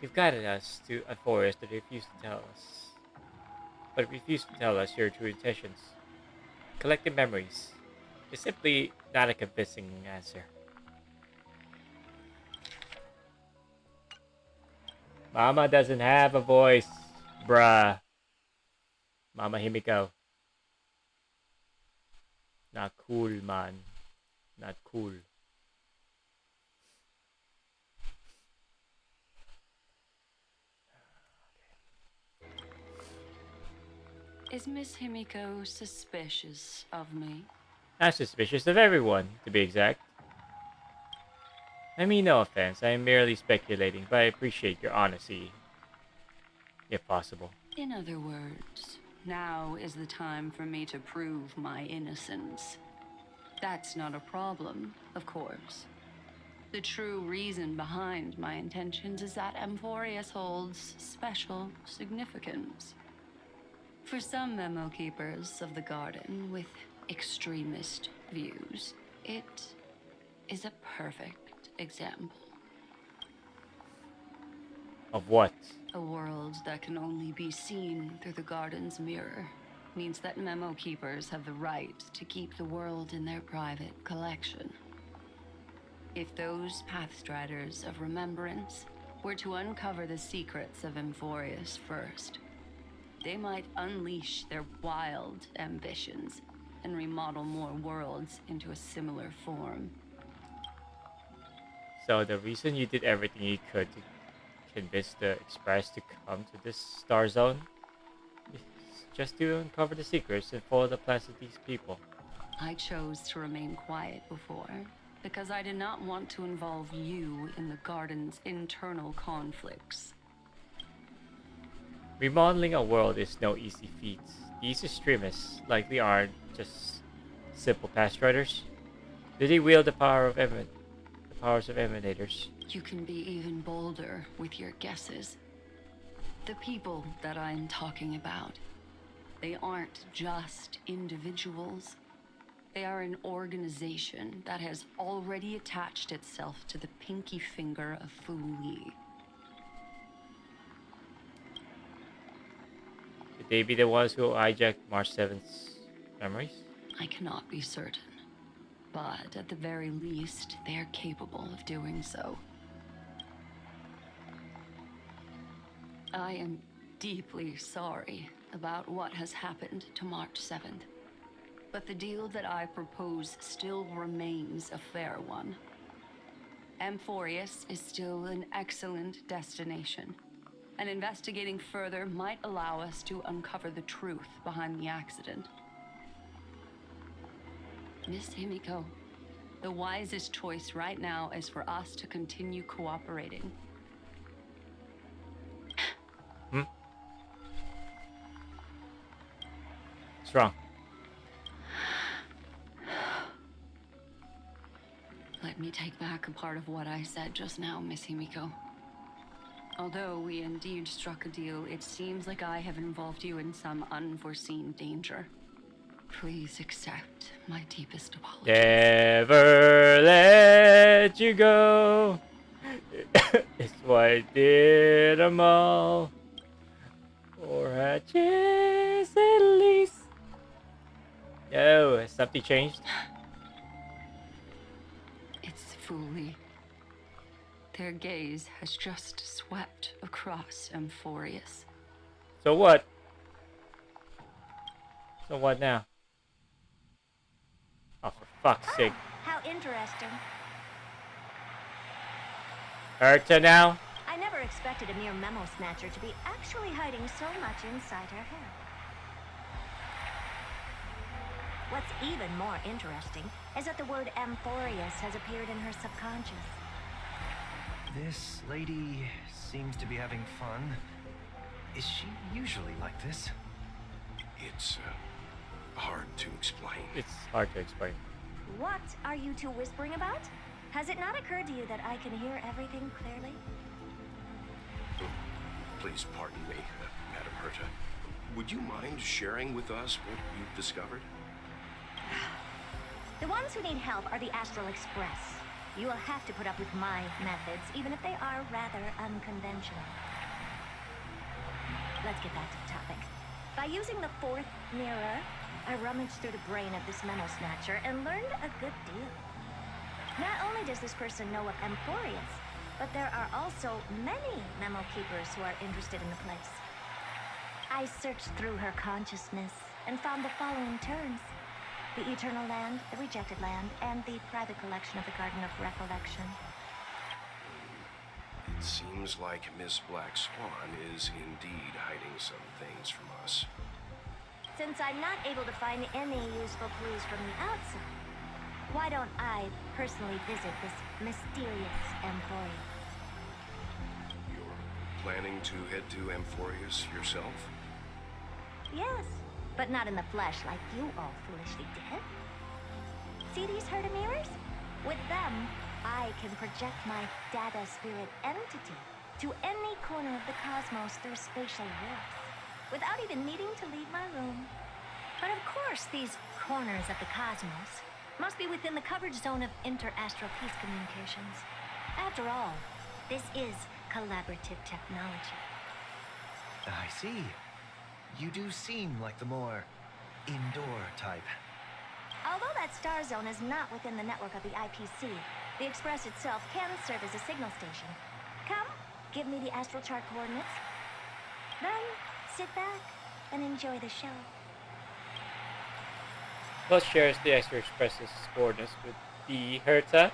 You've guided us to a forest that refused to tell us. But refused to tell us your true intentions. Collecting memories is simply not a convincing answer. Mama doesn't have a voice, bruh. Mama Himiko. Not cool, man. Not cool. Is Miss Himiko suspicious of me? I'm suspicious of everyone, to be exact. I mean no offense, I am merely speculating, but I appreciate your honesty, if possible. In other words, now is the time for me to prove my innocence. That's not a problem, of course. The true reason behind my intentions is that Amphorius holds special significance. For some memo keepers of the Garden with extremist views, it is a perfect example. Of what? A world that can only be seen through the Garden's mirror means that memo keepers have the right to keep the world in their private collection. If those Pathstriders of Remembrance were to uncover the secrets of Amphorius first, they might unleash their wild ambitions and remodel more worlds into a similar form. So the reason you did everything you could to convince the Express to come to this star zone is just to uncover the secrets and follow the plans of these people. I chose to remain quiet before because I did not want to involve you in the Garden's internal conflicts. Remodeling a world is no easy feat. These extremists likely aren't just simple past riders. Do they wield the powers of emanators? You can be even bolder with your guesses. The people that I'm talking about, they aren't just individuals. They are an organization that has already attached itself to the pinky finger of Fu Li. Could they be the ones who hijacked March 7th's memories? I cannot be certain, but at the very least, they are capable of doing so. I am deeply sorry about what has happened to March 7th, but the deal that I propose still remains a fair one. Amphorius is still an excellent destination, and investigating further might allow us to uncover the truth behind the accident. Miss Himiko, the wisest choice right now is for us to continue cooperating. What's wrong? Let me take back a part of what I said just now, Miss Himiko. Although we indeed struck a deal, it seems like I have involved you in some unforeseen danger. Please accept my deepest apologies. Never let you go. It's what I did them all. Or a chance at least. No, has something changed? It's Fuli. Their gaze has just swept across Amphorius. So what? So what now? Oh, for fuck's sake. How interesting. Herta now? I never expected a mere memo snatcher to be actually hiding so much inside her head. What's even more interesting is that the word Amphorius has appeared in her subconscious. This lady seems to be having fun. Is she usually like this? It's hard to explain. It's hard to explain. What are you two whispering about? Has it not occurred to you that I can hear everything clearly? Please pardon me, Madam Herta. Would you mind sharing with us what you've discovered? The ones who need help are the Astral Express. You will have to put up with my methods, even if they are rather unconventional. Let's get back to the topic. By using the fourth mirror, I rummaged through the brain of this memo snatcher and learned a good deal. Not only does this person know of Amphorius, but there are also many memo keepers who are interested in the place. I searched through her consciousness and found the following terms: the Eternal Land, the Rejected Land, and the private collection of the Garden of Recollection. It seems like Miss Black Swan is indeed hiding some things from us. Since I'm not able to find any useful clues from the outside, why don't I personally visit this mysterious Amphorius? You're planning to head to Amphorius yourself? Yes, but not in the flesh like you all foolishly did. See these Herta mirrors? With them, I can project my data spirit entity to any corner of the cosmos through spatial warps, without even needing to leave my room. But of course, these corners of the cosmos must be within the coverage zone of inter-astral peace communications. After all, this is collaborative technology. I see. You do seem like the more indoor type. Although that star zone is not within the network of the IPC, the Express itself can serve as a signal station. Come, give me the astral chart coordinates. Then, sit back and enjoy the show. Plus shares the Astral Express's coordinates with the Herta.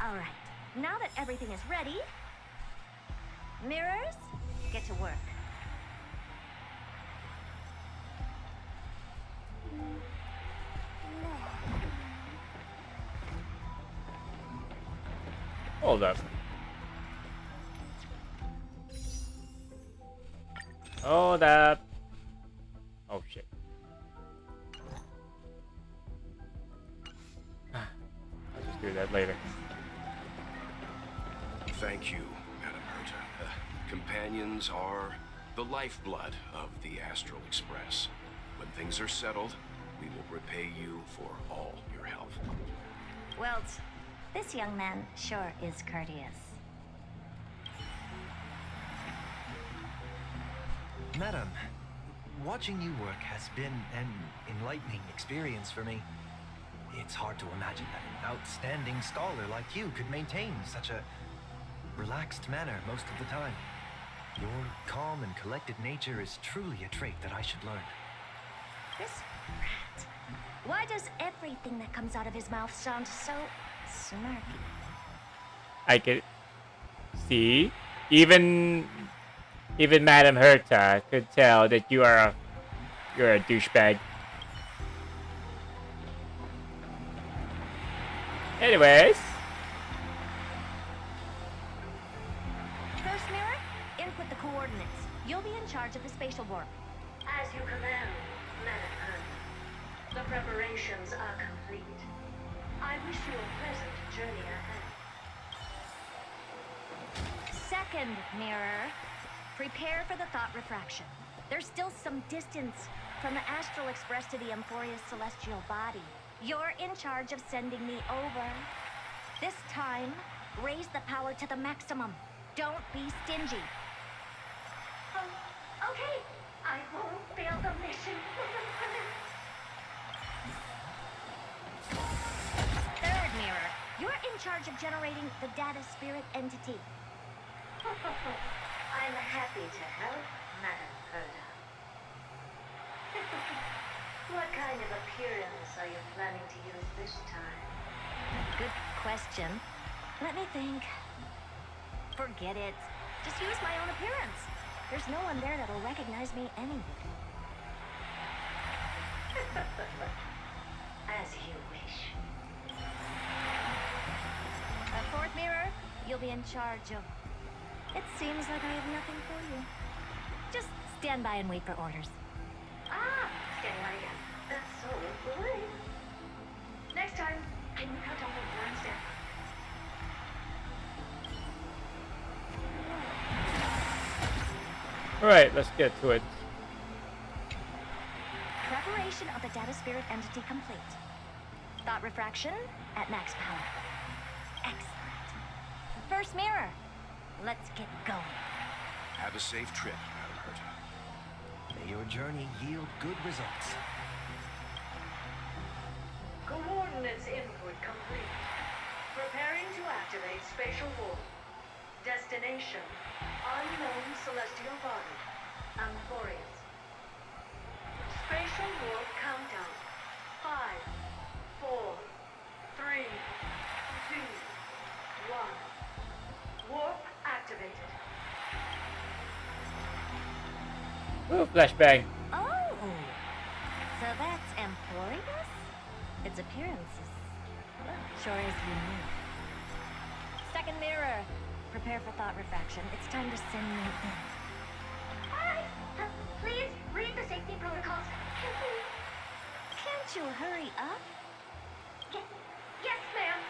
Alright, now that everything is ready, mirrors, get to work. Hold up. Hold up. Oh shit. I'll just do that later. Thank you, Madam Herta. Companions are the lifeblood of the Astral Express. When things are settled, we will repay you for all your help. Well, this young man sure is courteous. Madam, watching you work has been an enlightening experience for me. It's hard to imagine that an outstanding scholar like you could maintain such a relaxed manner most of the time. Your calm and collected nature is truly a trait that I should learn. This rat. Why does everything that comes out of his mouth sound so snarky? I can see. Even Madam Herta could tell that you're a douchebag. Anyways. First mirror, input the coordinates. You'll be in charge of the spatial warp. As you command, Madam Herta. The preparations are complete. I wish you a pleasant journey ahead. Second mirror, Prepare for the thought refraction. There's still some distance from the Astral Express to the Emphoria's celestial body. You're in charge of sending me over. This time, raise the power to the maximum. Don't be stingy. Oh, okay. I won't fail the mission. Third mirror, you're in charge of generating the data spirit entity. I'm happy to help, Madam Herda. What kind of appearance are you planning to use this time? Good question. Let me think. Forget it. Just use my own appearance. There's no one there that'll recognize me anyway. As you wish. Fourth mirror, you'll be in charge of... It seems like I have nothing for you. Just stand by and wait for orders. Ah, standing by again. That's so great. Next time, can you cut off one step? Alright, let's get to it. Preparation of the data spirit entity complete. Thought refraction at max power. Excellent. First mirror. Let's get going. Have a safe trip, Madam Herta. May your journey yield good results. Coordinates input complete. Preparing to activate spatial warp. Destination: unknown celestial body. Amphorius. Spatial warp countdown. 5, 4, 3, 2, 1. Warp activated. Ooh, flashbang. Oh! So that's Amphorius? Its appearance is... well, sure is unique. Second mirror. Prepare for thought refraction. It's time to send me in. Alright, please read the safety protocols. Can't you hurry up? Yes, ma'am.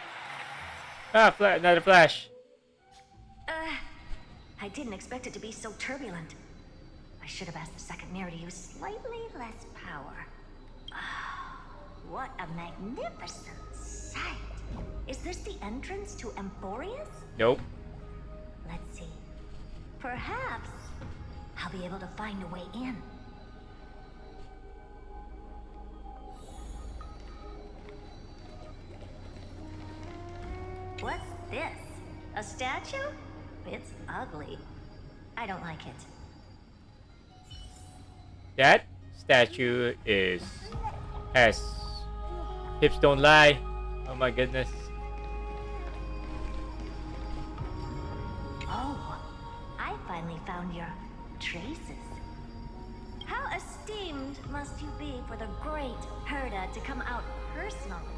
Ah, another flash. I didn't expect it to be so turbulent. I should have asked the second mirror to use slightly less power. Ah, what a magnificent sight. Is this the entrance to Emphorius? Nope. Let's see. Perhaps I'll be able to find a way in. What's this? A statue? It's ugly. I don't like it. That statue has hips don't lie. Oh my goodness. Oh, I finally found your traces. How esteemed must you be for the great Herda to come out personally?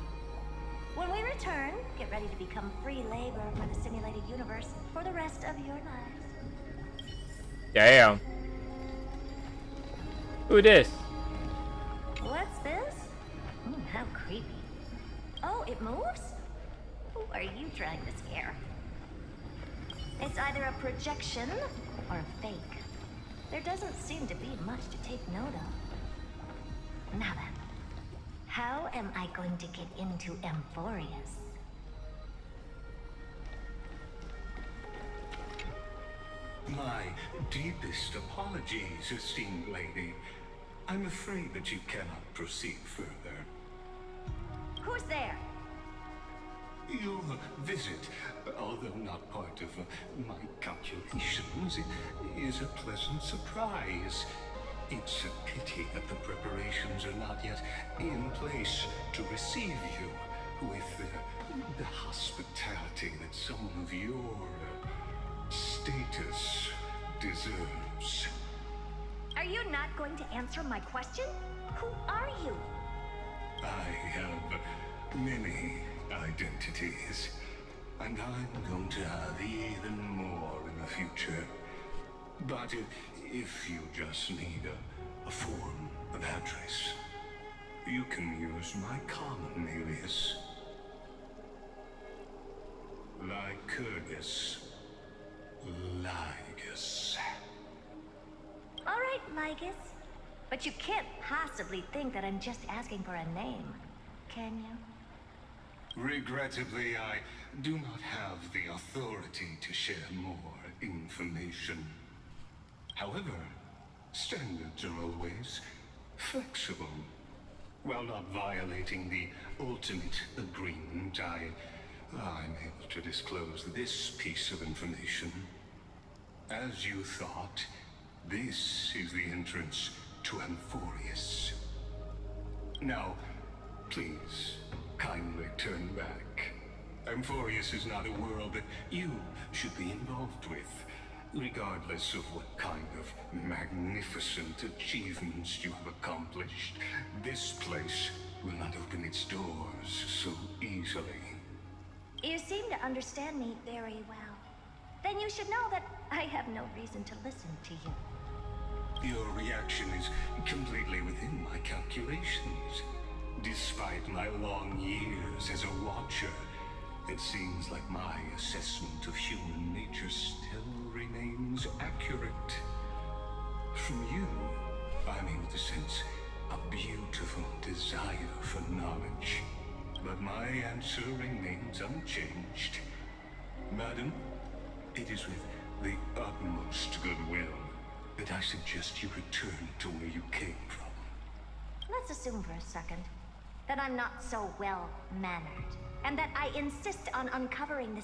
When we return, get ready to become free labor for the simulated universe for the rest of your lives. Damn. Who this? What's this? How creepy. Oh, it moves? Who are you trying to scare? It's either a projection or a fake. There doesn't seem to be much to take note of. Now then, how am I going to get into Emphorius? My deepest apologies, esteemed lady. I'm afraid that you cannot proceed further. Who's there? Your visit, although not part of my calculations, is a pleasant surprise. It's a pity that the preparations are not yet in place to receive you with the hospitality that someone of your status deserves. Are you not going to answer my question? Who are you? I have many identities, and I'm going to have even more in the future. But if you just need a form of address, you can use my common alias. Lycurgus Lygus. Lygus. But you can't possibly think that I'm just asking for a name, can you? Regrettably, I do not have the authority to share more information. However, standards are always flexible. While not violating the ultimate agreement, I'm able to disclose this piece of information. As you thought, this is the entrance to Amphorius. Now, please, kindly turn back. Amphorius is not a world that you should be involved with, regardless of what kind of magnificent achievements you have accomplished. This place will not open its doors so easily. You seem to understand me very well. Then you should know that I have no reason to listen to you. Your reaction is completely within my calculations. Despite my long years as a watcher, it seems like my assessment of human nature still remains accurate. From you, I'm able to sense a beautiful desire for knowledge. But my answer remains unchanged. Madam, it is with the utmost goodwill that I suggest you return to where you came from. Let's assume for a second that I'm not so well-mannered, and that I insist on uncovering the